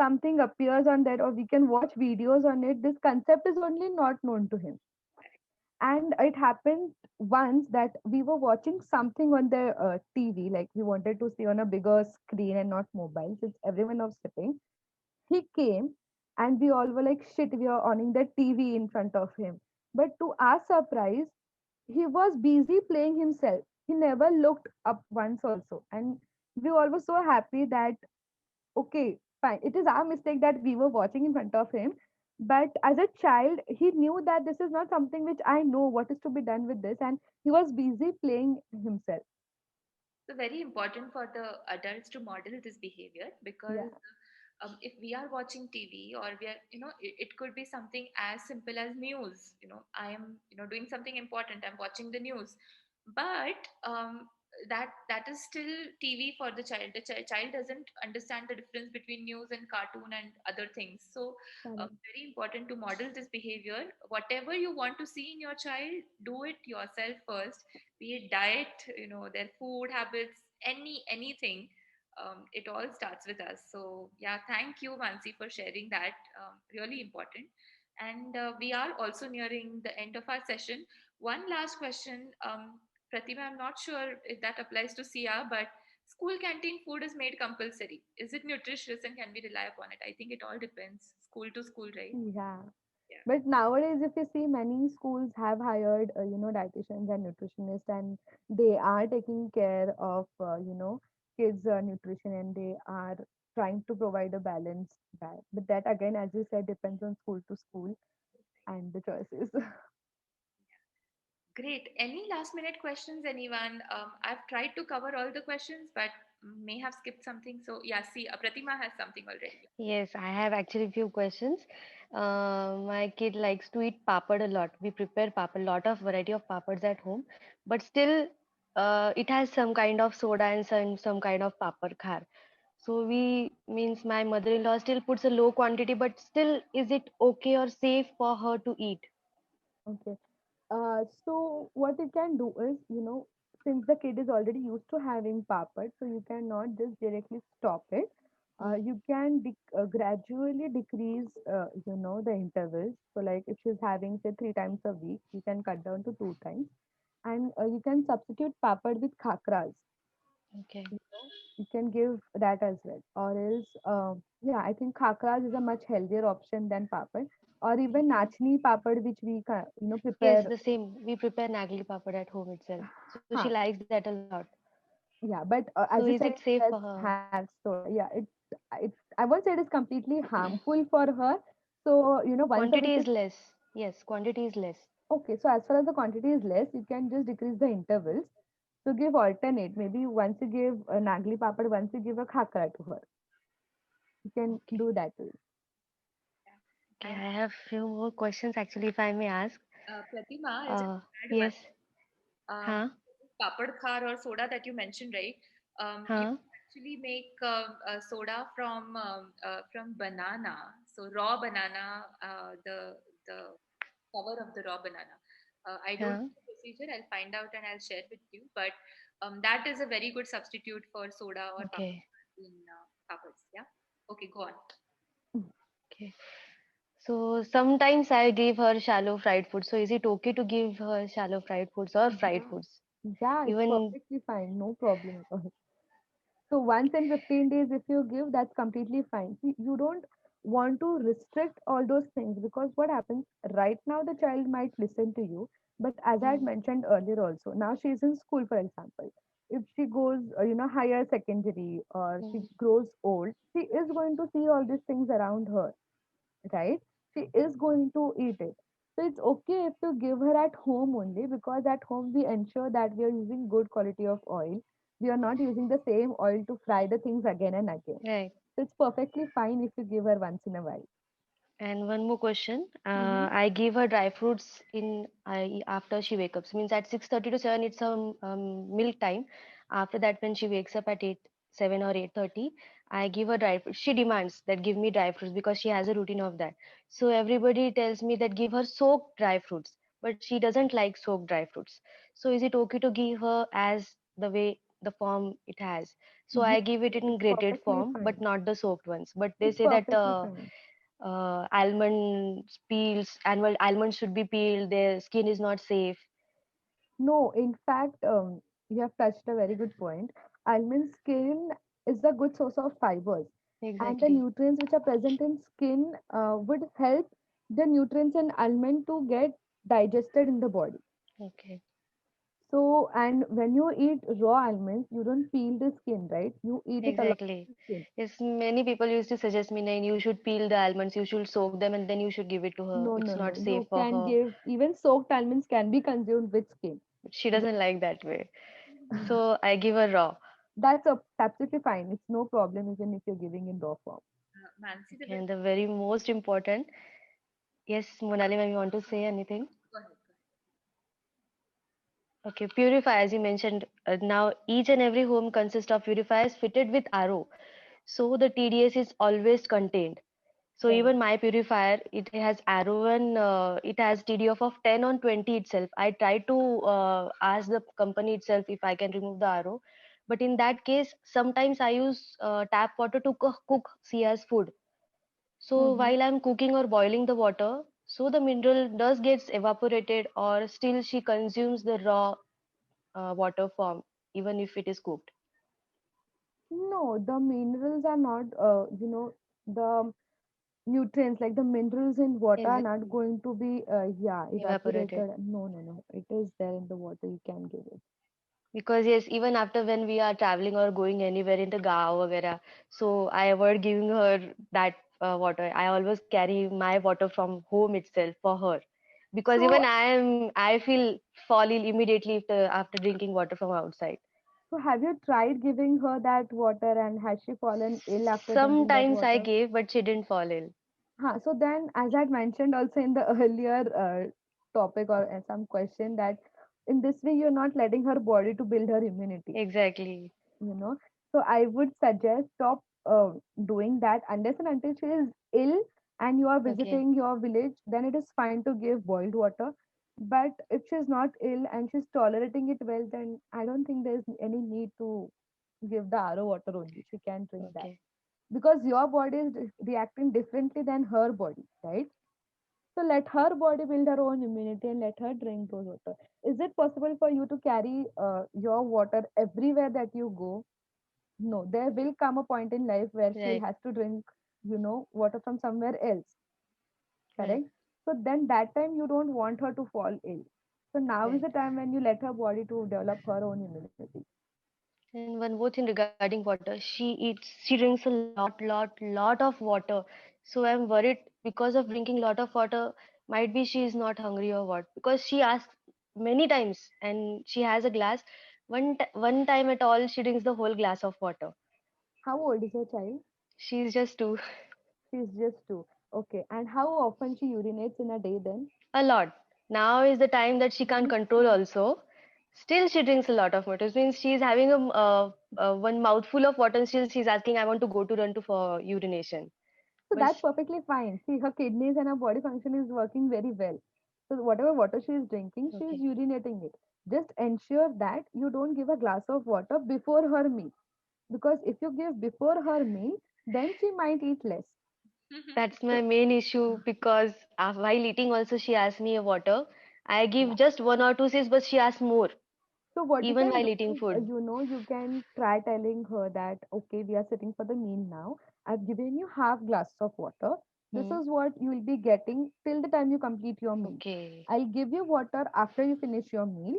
Something appears on that, or we can watch videos on it. This concept is only not known to him. And it happened once that we were watching something on the TV, like we wanted to see on a bigger screen and not mobile, since everyone was sitting. He came and we all were like, shit, we are owning the TV in front of him. But to our surprise, he was busy playing himself. He never looked up once also. And we all were so happy that, okay, fine. It is our mistake that we were watching in front of him. But as a child, he knew that this is not something which I know what is to be done with this. And he was busy playing himself. So very important for the adults to model this behavior, Yeah. because if we are watching TV, or we are, it could be something as simple as news. I am, doing something important. I'm watching the news, but that is still TV for the child. The child doesn't understand the difference between news and cartoon and other things. So Correct. very important to model this behavior. Whatever you want to see in your child, do it yourself first. Be it diet, their food habits, anything. It all starts with us. So yeah, thank you, Mansi, for sharing that. Really important. And we are also nearing the end of our session. One last question, Pratima. I'm not sure if that applies to Sia, but school canteen food is made compulsory. Is it nutritious and can we rely upon it? I think it all depends, school to school, right? Yeah. Yeah. But nowadays, if you see, many schools have hired, dietitians and nutritionists, and they are taking care of, kids' nutrition, and they are trying to provide a balanced diet. But that, again, as you said, depends on school to school and the choices. Great. Any last minute questions, anyone? I've tried to cover all the questions, but may have skipped something. So yeah, see, Pratima has something already. Yes, I have actually few questions. My kid likes to eat papad a lot. We prepare papad, lot of variety of papads at home, but still, it has some kind of soda and some kind of papad khar. So we means my mother-in-law still puts a low quantity, but still, is it okay or safe for her to eat? Okay. So what you can do is, since the kid is already used to having papad, so you cannot just directly stop it. Mm. You can gradually decrease, the intervals. So like if she's having say 3 times a week, you can cut down to 2 times, and you can substitute papad with khakras. Okay. You can give that as well, or else, yeah, I think khakras is a much healthier option than papad, or even nachni papad, which we Yes, prepare. the same. We prepare nagli papad at home itself. So she Huh. likes that a lot. Yeah, but So as is you it said, safe it for does her? have soda. Yeah, I won't say it is completely harmful for her. So, once a Quantity week is is less. Yes, quantity is less. okay. So, as far as the quantity is less, you can just decrease the intervals. So, give alternate. Maybe once you give a nagli papad, once you give a khakra to her. You can Okay. do that too. Okay, And I have few more questions actually, if I may ask. Pratima, I'll just Uh, add one. yes. Um, Huh? Papad khar or soda that you mentioned, right? You Huh? can actually make soda from banana. So raw banana, the cover of the raw banana. I don't Huh? know the procedure. I'll find out and I'll share with you. But that is a very good substitute for soda or papad Okay. in papads. Yeah. Okay, go on. Okay. So sometimes I give her shallow fried food. So is it okay to give her shallow fried foods or fried Yeah, foods? yeah, it's Even perfectly fine. No problem at all. So once in 15 days, if you give, that's completely fine. See, you don't want to restrict all those things, because what happens right now, the child might listen to you. But as I had mm, mentioned earlier also, now she's in school, for example. If she goes, higher secondary, or she mm, grows old, she is going to see all these things around her, right? She is going to eat it. So it's okay if you give her at home only, because at home we ensure that we are using good quality of oil. We are not using the same oil to fry the things again and again. right. So it's perfectly fine if you give her once in a while. And one more question. Mm-hmm. I give her dry fruits in after she wakes up. Means at 6:30 to 7, it's milk time. After that, when she wakes up at 7 or 8:30, I give her dry fruits. She demands that give me dry fruits because she has a routine of that. So everybody tells me that give her soaked dry fruits, but she doesn't like soaked dry fruits. So is it okay to give her as the way the form it has? So Yes, I give it in it's grated perfectly form, but fine. not the soaked ones. But they It's say that perfectly fine. almonds should be peeled. Their skin is not safe. No, in fact, you have touched a very good point. Almond skin is a good source of fibers, and the Exactly. nutrients which are present in skin would help the nutrients in almond to get digested in the body. Okay. So, and when you eat raw almonds, you don't peel the skin, right? You eat it along Exactly. with the skin. Yes, many people used to suggest me, "Nain, you should peel the almonds, you should soak them, and then you should give it to her. No, It's no, no. not safe You for can her." give even soaked almonds can be consumed with skin. But she Just doesn't like that way. So I give her raw. absolutely fine. It's no problem even if you're giving in raw form. Mansi, the Okay, very and the very most important, yes, Monali, ma'am, you want to say anything? go ahead. Okay, purify, as you mentioned, now each and every home consists of purifiers fitted with RO. So the TDS is always contained. So Right. even my purifier, it has arrow and it has TDF of 10 on 20 itself. I try to ask the company itself if I can remove the arrow. But in that case, sometimes I use tap water to cook Sia's food. So Mm-hmm. while I'm cooking or boiling the water, so the mineral does gets evaporated or still she consumes the raw water form, even if it is cooked. No, the minerals are not, the nutrients like the minerals in water are Is not going to be, evaporated. evaporated. No, no, no. It is there in the water. You can give it. Because yes, even after when we are traveling or going anywhere in the gaon वगैरह, so I avoid giving her that water. I always carry my water from home itself for her, because So, even I feel fall ill immediately after drinking water from outside. so have you tried giving her that water and has she fallen ill after drinking that Sometimes I water? gave, but she didn't fall ill. Huh, so then, as I had mentioned also in the earlier topic or some question that in this way you're not letting her body to build her immunity, Exactly. you know. So I would suggest stop doing that unless and until she is ill and you are Okay. visiting your village, then it is fine to give boiled water. But if she's not ill and she's tolerating it well, then I don't think there's any need to give the RO water only. She can drink that Okay. because your body is reacting differently than her body, right? So let her body build her own immunity and let her drink those water. Is it possible for you to carry your water everywhere that you go? No, there will come a point in life where she Right. has to drink, water from somewhere else, Right. correct? So then that time you don't want her to fall ill. So now is Right. the time when you let her body to develop her own immunity. And one more thing regarding water, she drinks a lot of water. So I'm worried because of drinking lot of water, might be she is not hungry or what. Because she asks many times and she has a glass. One time at all, she drinks the whole glass of water. How old is your child? She's just two. She's just 2. Okay. And how often she urinates in a day then? A lot. Now is the time that she can't control also. Still, she drinks a lot of water. It means she's having one mouthful of water and still she's asking, I want to go to run to for urination. So But that's perfectly fine. See, her kidneys and her body function is working very well. So whatever water she is drinking, she is okay. urinating it. Just ensure that you don't give a glass of water before her meal. Because if you give before her meal, then she might eat less. That's So, my main issue because while eating also she asked me a water. I yeah. give just one or two sips, but she asks more So what you even can while do eating is, food. you can try telling her that, okay, we are sitting for the meal now. I've given you half glass of water. This Hmm. is what you will be getting till the time you complete your meal. Okay. I'll give you water after you finish your meal,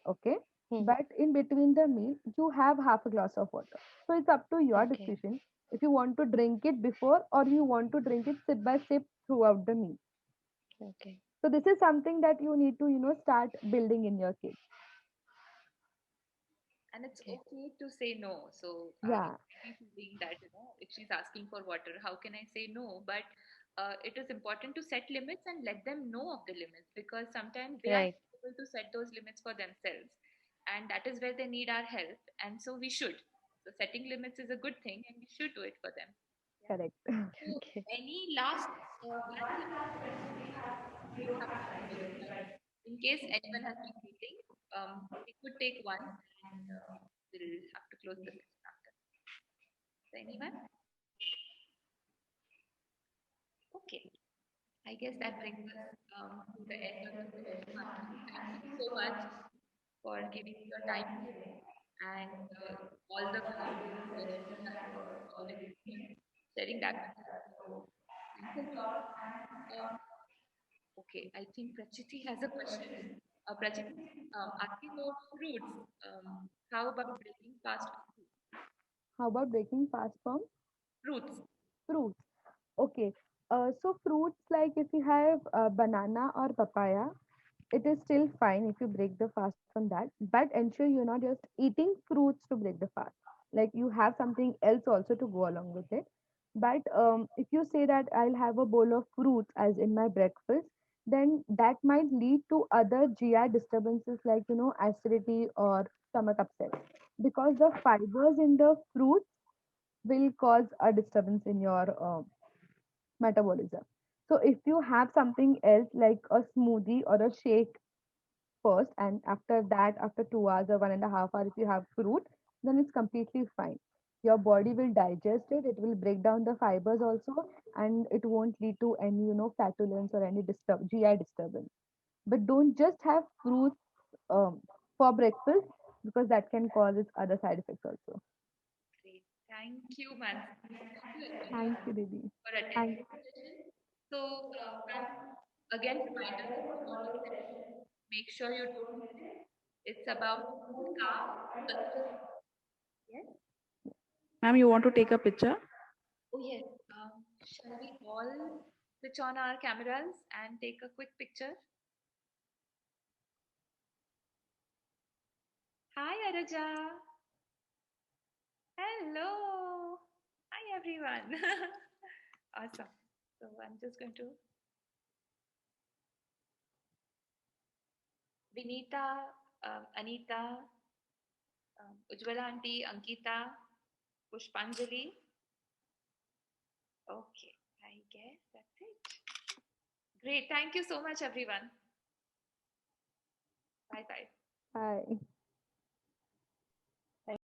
okay? Hmm. But in between the meal, you have half a glass of water. So it's up to your Okay. decision if you want to drink it before or you want to drink it sip by sip throughout the meal. Okay. So this is something that you need to, start building in your kids. And it's Okay. okay to say no. So Yeah. be feeling that if she's asking for water, how can I say no? But it is important to set limits and let them know of the limits, because sometimes they are Right. able to set those limits for themselves, and that is where they need our help. And so we should. So setting limits is a good thing, and we should do it for them. Correct. So, Okay. any last one we have in case anyone has been waiting, we could take one, and we'll have to close the session after. So anyone? Okay. I guess that brings us to the end of the session. Thank you so much for giving your time and all the valuable questions and all information, sharing that with us. So, thanks a lot. Um, okay, I think Prachiti has a question. Prachiti asking about fruits. How about breaking fast on How about breaking fast from fruits? fruits? Okay. So fruits like if you have banana or papaya, it is still fine if you break the fast from that. But ensure you're not just eating fruits to break the fast. Like you have something else also to go along with it. But if you say that I'll have a bowl of fruits as in my breakfast, then that might lead to other GI disturbances like acidity or stomach upset because the fibers in the fruit will cause a disturbance in your metabolism. So if you have something else like a smoothie or a shake first, and after that, after 2 hours or 1.5 hours, if you have fruit, then it's completely fine. Your body will digest it, it will break down the fibers also, and it won't lead to any, flatulence or any GI disturbance. But don't just have fruits for breakfast because that can cause its other side effects also. Great. Thank you, Mansi. Thank you Thank everyone you, Didi. for attending Thank the session. So, ma'am, again, reminder for all of them, make sure you don't miss it. It's about good carb. Yes. Ma'am, you want to take a picture? Oh, yes. Shall we all switch on our cameras and take a quick picture? Hi, Araja. Hello. Hi, everyone. Awesome. So I'm just going to Vinita, Anita, Ujjwala Auntie, Ankita, Pushpanjali. Okay, I guess that's it. Great. Thank you so much, everyone. Bye bye. Bye.